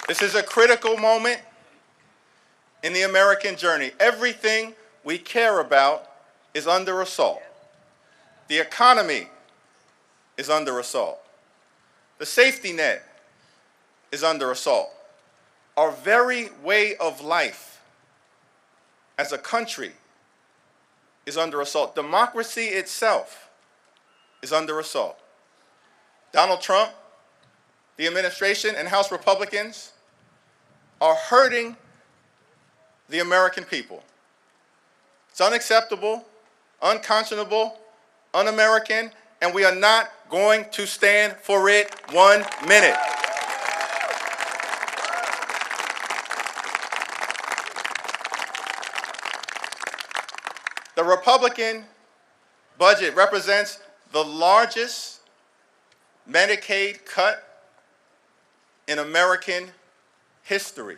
This is a critical moment in the American journey. Everything we care about is under assault. The economy is under assault. The safety net is under assault. Our very way of life as a country is under assault. Democracy itself is under assault. Donald Trump, the administration, and House Republicans are hurting the American people. It's unacceptable, unconscionable, un-American, and we are not going to stand for it 1 minute. The Republican budget represents the largest Medicaid cut in American history.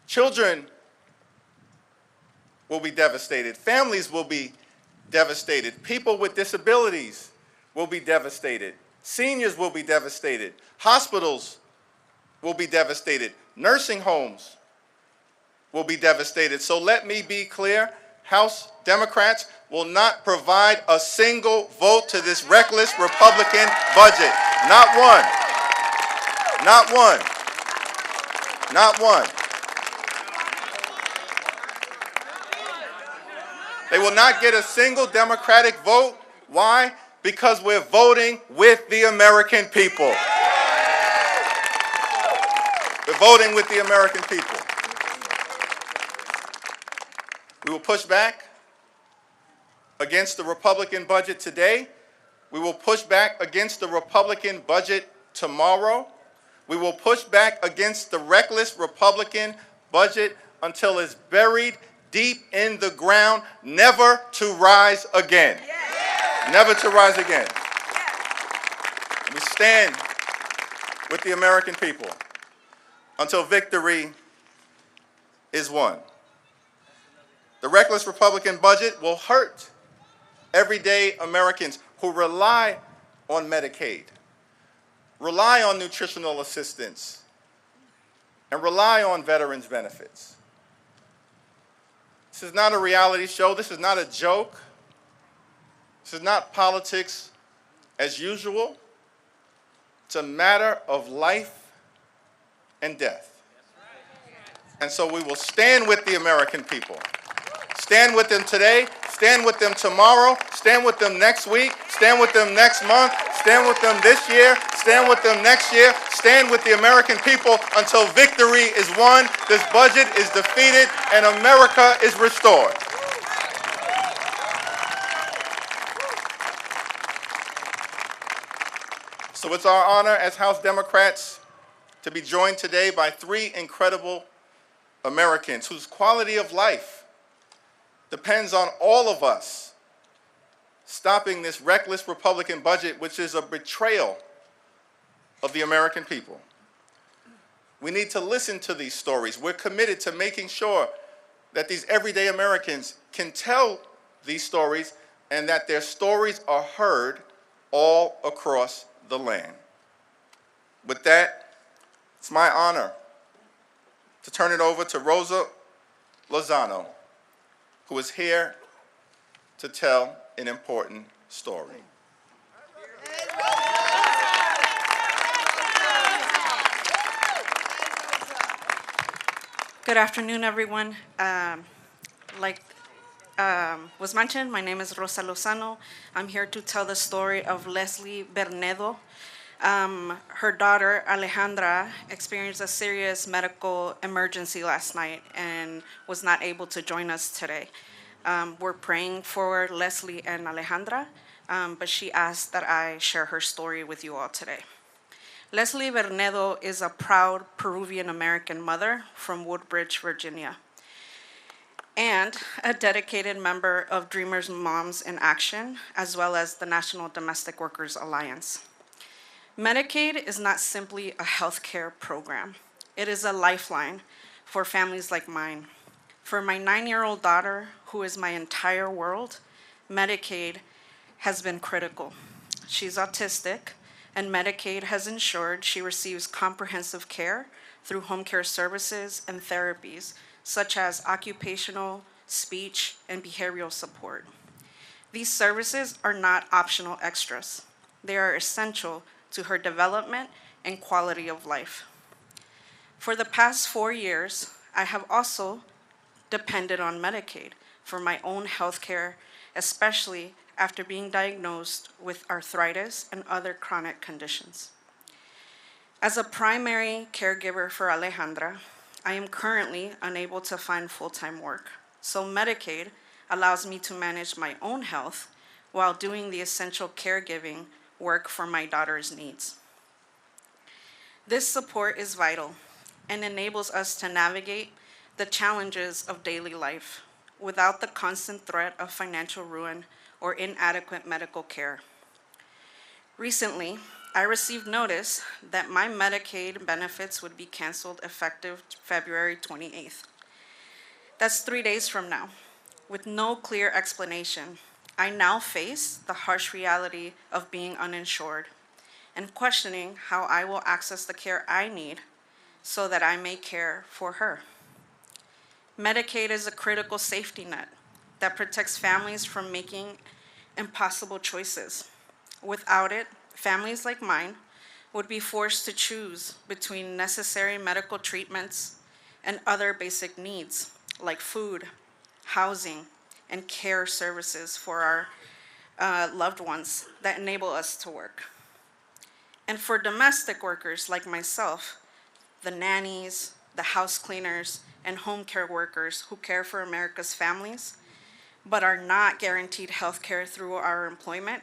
Children will be devastated. Families will be devastated. People with disabilities will be devastated. Seniors will be devastated. Hospitals will be devastated. Nursing homes will be devastated. So let me be clear, House Democrats will not provide a single vote to this reckless Republican budget. Not one. Not one. Not one. They will not get a single Democratic vote. Why? Because we're voting with the American people. We're voting with the American people. We will push back against the Republican budget today. We will push back against the Republican budget tomorrow. We will push back against the reckless Republican budget until it's buried deep in the ground, never to rise again. Never to rise again. We stand with the American people until victory is won. The reckless Republican budget will hurt everyday Americans who rely on Medicaid, rely on nutritional assistance, and rely on veterans' benefits. This is not a reality show. This is not a joke. This is not politics as usual. It's a matter of life and death. And so we will stand with the American people. Stand with them today, stand with them tomorrow, stand with them next week, stand with them next month, stand with them this year, stand with them next year, stand with the American people until victory is won, this budget is defeated, and America is restored. So it's our honor as House Democrats to be joined today by three incredible Americans whose quality of life depends on all of us stopping this reckless Republican budget, which is a betrayal of the American people. We need to listen to these stories. We're committed to making sure that these everyday Americans can tell these stories and that their stories are heard all across the land. With that, it's my honor to turn it over to Rosa Lozano, who is here to tell an important story. Good afternoon, everyone. Like was mentioned, my name is Rosa Lozano. I'm here to tell the story of Leslie Bernedo. Her daughter, Alejandra, experienced a serious medical emergency last night and was not able to join us today. We're praying for Leslie and Alejandra, but she asked that I share her story with you all today. Leslie Bernedo is a proud Peruvian-American mother from Woodbridge, Virginia, and a dedicated member of Dreamers Moms in Action, as well as the National Domestic Workers Alliance. Medicaid is not simply a healthcare program. It is a lifeline for families like mine. For my 9-year-old daughter, who is my entire world, Medicaid has been critical. She's autistic, and Medicaid has ensured she receives comprehensive care through home care services and therapies, such as occupational, speech, and behavioral support. These services are not optional extras. They are essential to her development and quality of life. For the past 4 years, I have also depended on Medicaid for my own health care, especially after being diagnosed with arthritis and other chronic conditions. As a primary caregiver for Alejandra, I am currently unable to find full-time work, so Medicaid allows me to manage my own health while doing the essential caregiving work for my daughter's needs. This support is vital and enables us to navigate the challenges of daily life without the constant threat of financial ruin or inadequate medical care. Recently, I received notice that my Medicaid benefits would be canceled effective February 28th. That's 3 days from now. With no clear explanation, I now face the harsh reality of being uninsured and questioning how I will access the care I need so that I may care for her. Medicaid is a critical safety net that protects families from making impossible choices. Without it, families like mine would be forced to choose between necessary medical treatments and other basic needs like food, housing, and care services for our loved ones that enable us to work. And for domestic workers like myself, the nannies, the house cleaners, and home care workers who care for America's families, but are not guaranteed health care through our employment,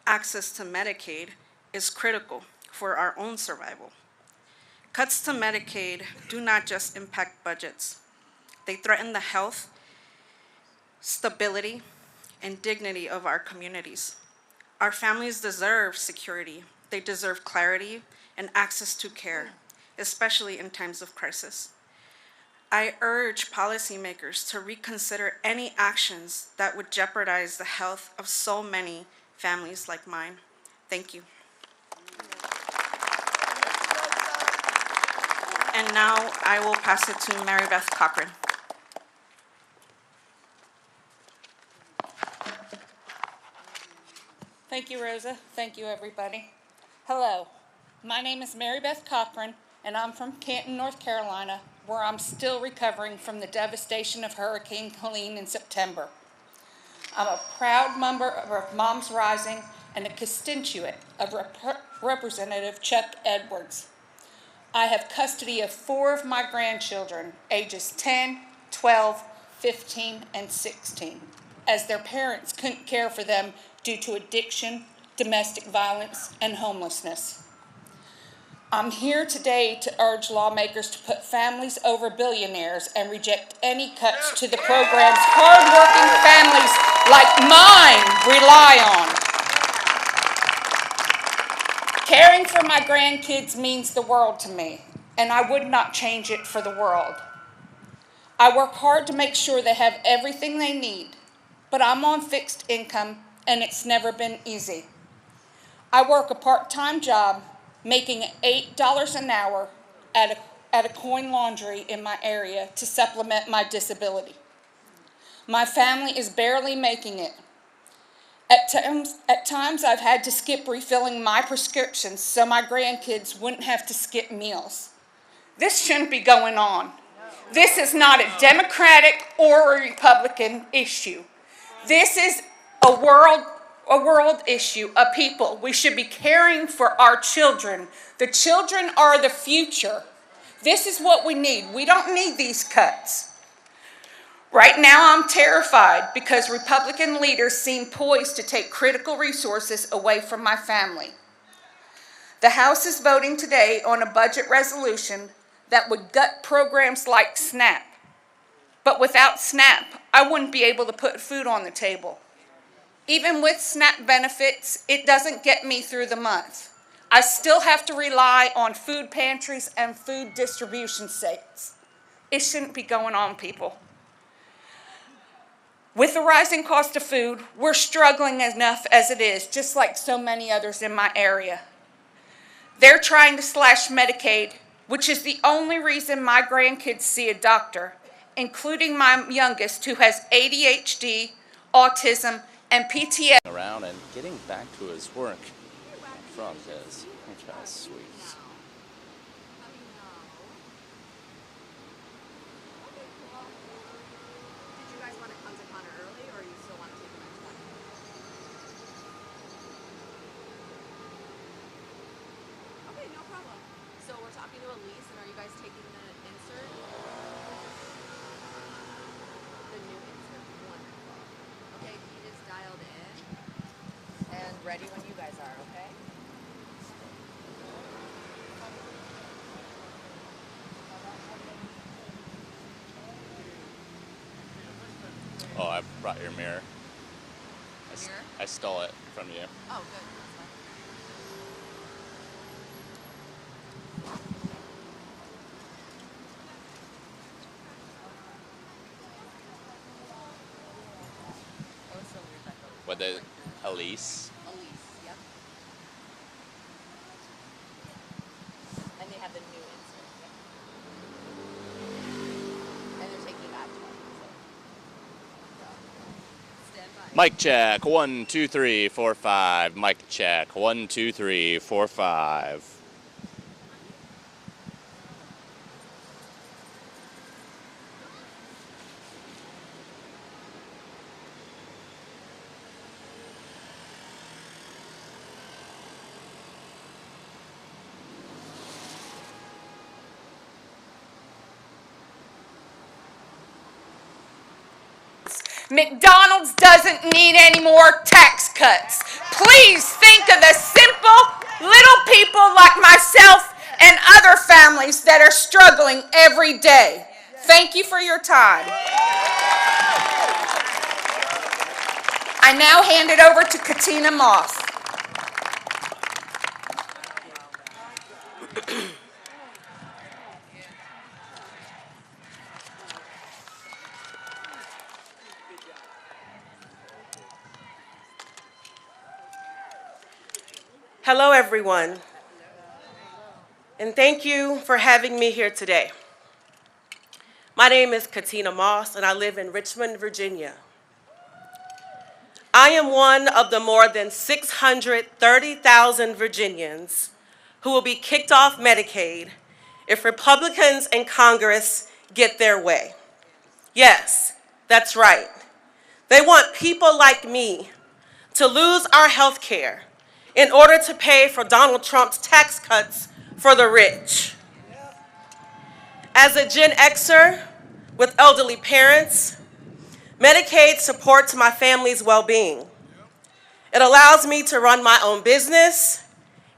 access to Medicaid is critical for our own survival. Cuts to Medicaid do not just impact budgets. They threaten the health, stability, and dignity of our communities. Our families deserve security. They deserve clarity and access to care, especially in times of crisis. I urge policymakers to reconsider any actions that would jeopardize the health of so many families like mine. Thank you. And now I will pass it to Mary Beth Cochran. Thank you, Rosa. Thank you, everybody. Hello, my name is Mary Beth Cochran, and I'm from Canton, North Carolina, where I'm still recovering from the devastation of Hurricane Helene in September. I'm a proud member of Moms Rising and a constituent of Representative Chuck Edwards. I have custody of 4 of my grandchildren, ages 10, 12, 15, and 16, as their parents couldn't care for them due to addiction, domestic violence, and homelessness. I'm here today to urge lawmakers to put families over billionaires and reject any cuts to the programs hardworking families like mine rely on. Caring for my grandkids means the world to me, and I would not change it for the world. I work hard to make sure they have everything they need, but I'm on fixed income, and it's never been easy. I work a part-time job making $8 an hour at a coin laundry in my area to supplement my disability. My family is barely making it. At times I've had to skip refilling my prescriptions so my grandkids wouldn't have to skip meals. This shouldn't be going on. This is not a Democratic or a Republican issue. This is a world issue, a people. We should be caring for our children. The children are the future. This is what we need. We don't need these cuts. Right now, I'm terrified because Republican leaders seem poised to take critical resources away from my family. The House is voting today on a budget resolution that would gut programs like SNAP. But without SNAP, I wouldn't be able to put food on the table. Even with SNAP benefits, it doesn't get me through the month. I still have to rely on food pantries and food distribution sites. It shouldn't be going on, people. With the rising cost of food, we're struggling enough as it is, just like so many others in my area. They're trying to slash Medicaid, which is the only reason my grandkids see a doctor, including my youngest who has ADHD, autism, and PTSD. Around and getting back to his work from his hotel suite. Did you guys want to come to Connor early, or you still want to take him at 20? Okay, no problem. So we're talking to Elise, and are you guys taking the insert? The new insert? Wonderful. Okay, he is dialed in. And ready when you guys are, okay? Oh, I brought your mirror. Mirror? I stole it from you. Oh, good. That's fine. Oh, it's so weird that goes. What the Elise? Elise, yep. And they have the new insert, yep. And they're taking back 20, so. Stand by. Mic check. 1, 2, 3, 4, 5. Mic check. 1, 2, 3, 4, 5. McDonald's doesn't need any more tax cuts. Please think of the simple little people like myself and other families that are struggling every day. Thank you for your time. I now hand it over to Katina Moss. Hello, everyone, and thank you for having me here today. My name is Katina Moss, and I live in Richmond, Virginia. I am one of the more than 630,000 Virginians who will be kicked off Medicaid if Republicans in Congress get their way. Yes, that's right. They want people like me to lose our health care in order to pay for Donald Trump's tax cuts for the rich. As a Gen Xer with elderly parents, Medicaid supports my family's well-being. It allows me to run my own business,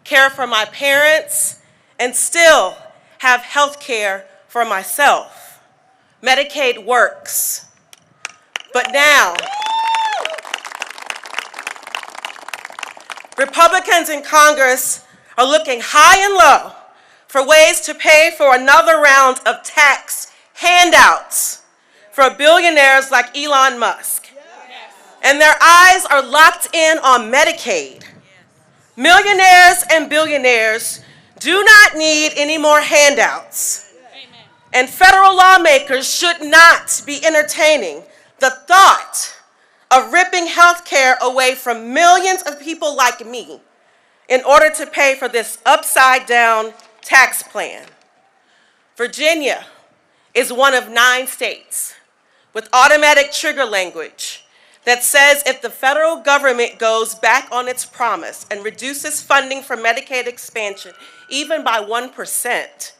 care for my parents, and still have health care for myself. Medicaid works. But now, Republicans in Congress are looking high and low for ways to pay for another round of tax handouts for billionaires like Elon Musk. And their eyes are locked in on Medicaid. Millionaires and billionaires do not need any more handouts. And federal lawmakers should not be entertaining the thought of ripping health care away from millions of people like me in order to pay for this upside-down tax plan. Virginia is one of 9 states with automatic trigger language that says if the federal government goes back on its promise and reduces funding for Medicaid expansion even by 1%,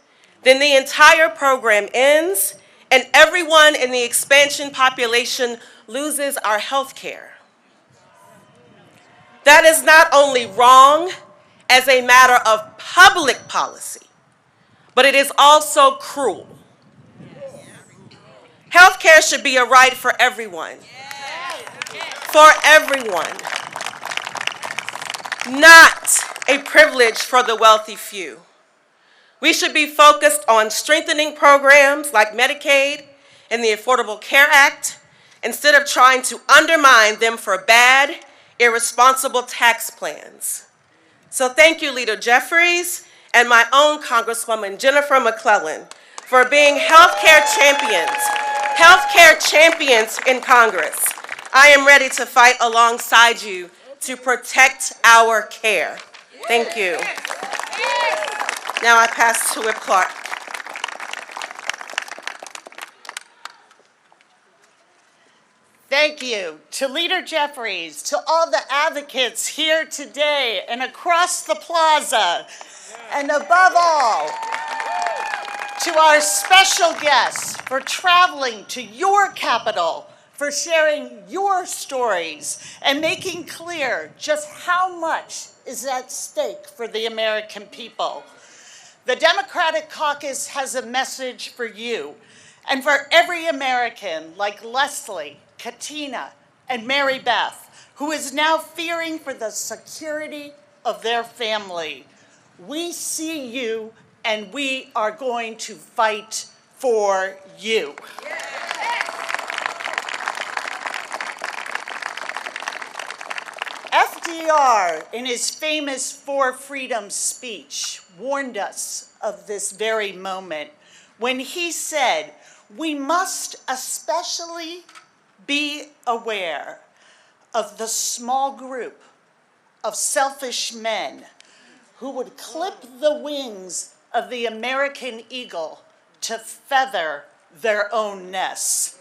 then the entire program ends and everyone in the expansion population loses our health care. That is not only wrong as a matter of public policy, but it is also cruel. Health care should be a right for everyone. For everyone. Not a privilege for the wealthy few. We should be focused on strengthening programs like Medicaid and the Affordable Care Act, instead of trying to undermine them for bad, irresponsible tax plans. So thank you, Leader Jeffries, and my own Congresswoman Jennifer McClellan, for being healthcare champions in Congress. I am ready to fight alongside you to protect our care. Thank you. Now I pass to Whip Clark. Thank you to Leader Jeffries, to all the advocates here today and across the plaza, and above all, to our special guests for traveling to your capital, for sharing your stories, and making clear just how much is at stake for the American people. The Democratic Caucus has a message for you and for every American like Leslie, Katina, and Mary Beth, who is now fearing for the security of their family. We see you, and we are going to fight for you. FDR, in his famous For Freedom speech, warned us of this very moment when he said, "We must especially be aware of the small group of selfish men who would clip the wings of the American eagle to feather their own nests."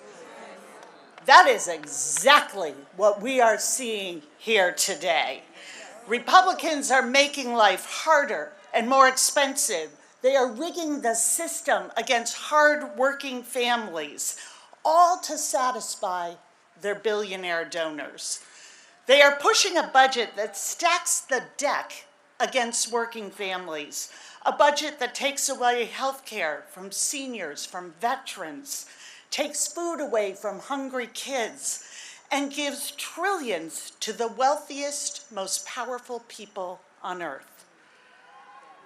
That is exactly what we are seeing here today. Republicans are making life harder and more expensive. They are rigging the system against hard-working families, all to satisfy their billionaire donors. They are pushing a budget that stacks the deck against working families, a budget that takes away health care from seniors, from veterans, takes food away from hungry kids, and gives trillions to the wealthiest, most powerful people on earth.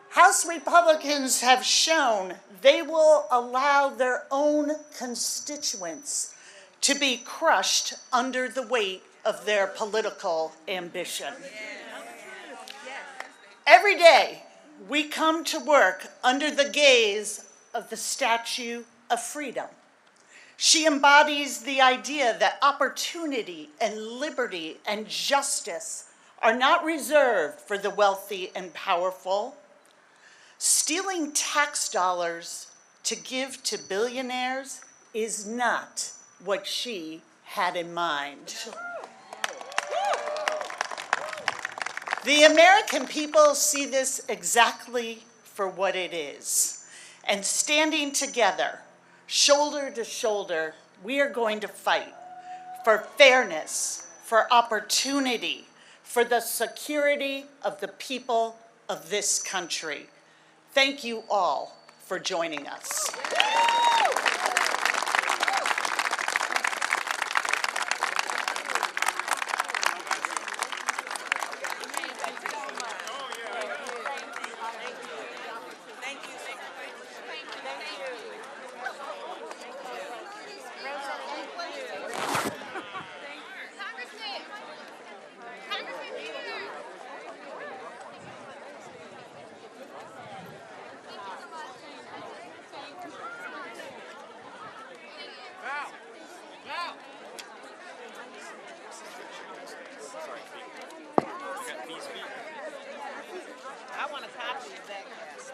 House Republicans have shown they will allow their own constituents to be crushed under the weight of their political ambition. Every day, we come to work under the gaze of the Statue of Freedom. She embodies the idea that opportunity and liberty and justice are not reserved for the wealthy and powerful. Stealing tax dollars to give to billionaires is not what she had in mind. The American people see this exactly for what it is. And standing together, shoulder to shoulder, we are going to fight for fairness, for opportunity, for the security of the people of this country. Thank you all for joining us. I want a copy of that, Cass.